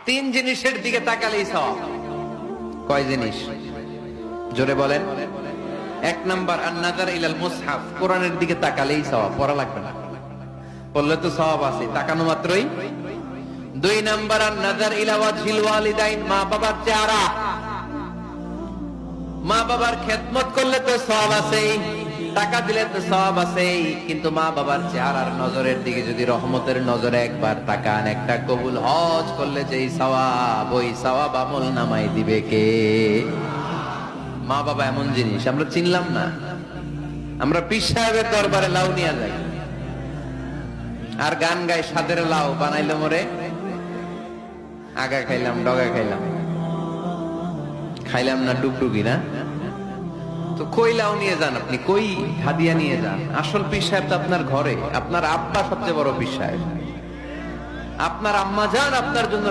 তিন জিনিসের দিকে তাকালেই সওয়াব। কয় জিনিস? জোরে বলেন। এক নাম্বার আন-নাযার ইলাল মুসহাফ, কোরআনের দিকে তাকালেই সওয়াব, পড়া লাগবে না, পড়লে তো সওয়াব আছে, তাকানো মাত্রই। দুই নাম্বার আন-নাযার ইলা ওয়াজহিল ওয়ালিদাইন, মা বাবার চেহারা, মা বাবার খেদমত করলে তো সওয়াব আছে, টাকা দিলে তো সওয়াব আছে, কিন্তু মা বাবার চেহারার নজরের দিকে যদি রহমতের নজরে একবার তাকান, একটা কবুল হজ করলে যেই সওয়াব, ওই সওয়াব আমল নামাই দিবে কে? মা বাবা এমন জিনিস আমরা চিনলাম না। আমরা পীর সাহেবের দরবারে লাউ নিয়ে যাই আর গান গাই, সাদের লাউ বানাইলো মোরে, আগা খাইলাম ডগা খাইলাম, খাইলাম না ডুগডুগি না। তো কই লাউ নিয়ে যান আপনি, কই হাদিয়া নিয়ে যান? আসল পীর সাহেব তো আপনার ঘরে। আপনার আব্বা সবচেয়ে বড় পীর সাহেব, আপনার আম্মা জান আপনার জন্য